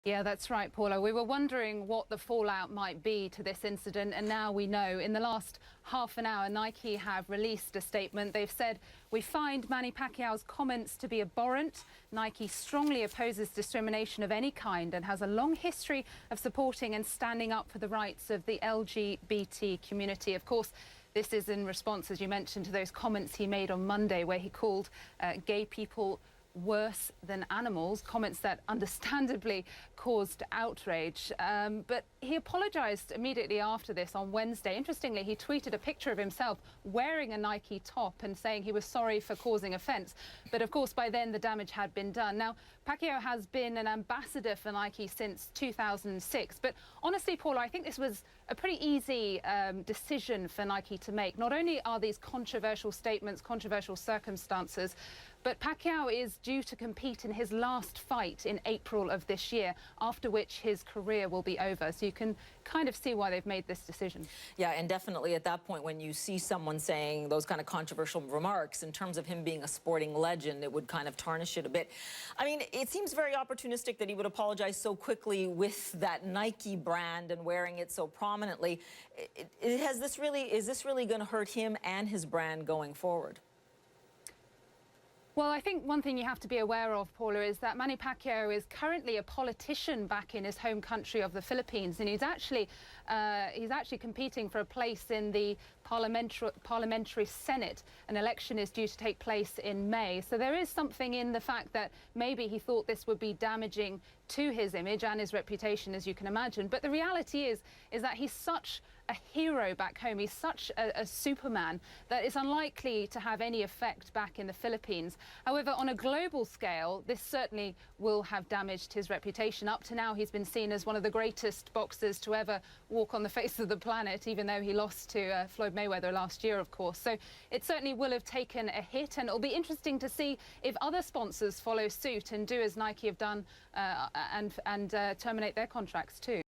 Yeah, that's right, Paula. We were wondering what the fallout might be to this incident, and now we know. In the last half an hour, Nike have released a statement. They've said, "We find Manny Pacquiao's comments to be abhorrent. Nike strongly opposes discrimination of any kind and has a long history of supporting and standing up for the rights of the LGBT community." Of course, this is in response, as you mentioned, to those comments he made on Monday where he called gay people worse than animals, comments that understandably caused outrage. But he apologized immediately after this on Wednesday. Interestingly, he tweeted a picture of himself wearing a Nike top and saying he was sorry for causing offense. But of course, by then the damage had been done. Now, Pacquiao has been an ambassador for Nike since 2006. But honestly, Paula, I think this was a pretty easy decision for Nike to make. Not only are these controversial statements, controversial circumstances, but Pacquiao is due to compete in his last fight in April of this year, after which his career will be over. So you can kind of see why they've made this decision. Yeah, and definitely at that point, when you see someone saying those kind of controversial remarks, in terms of him being a sporting legend, it would kind of tarnish it a bit. I mean, it seems very opportunistic that he would apologize so quickly with that Nike brand and wearing it so prominently. Is this really going to hurt him and his brand going forward? Well, I think one thing you have to be aware of, Paula, is that Manny Pacquiao is currently a politician back in his home country of the Philippines, and he's actually competing for a place in the parliamentary Senate. An election is due to take place in May. So there is something in the fact that maybe he thought this would be damaging to his image and his reputation, as you can imagine. But the reality is that he's such a hero back home. He's such a Superman that it's unlikely to have any effect back in the Philippines. However, on a global scale, this certainly will have damaged his reputation. Up to now, he's been seen as one of the greatest boxers to ever walk on the face of the planet, even though he lost to Floyd Mayweather last year, of course. So it certainly will have taken a hit, and it'll be interesting to see if other sponsors follow suit and do as Nike have done and terminate their contracts too.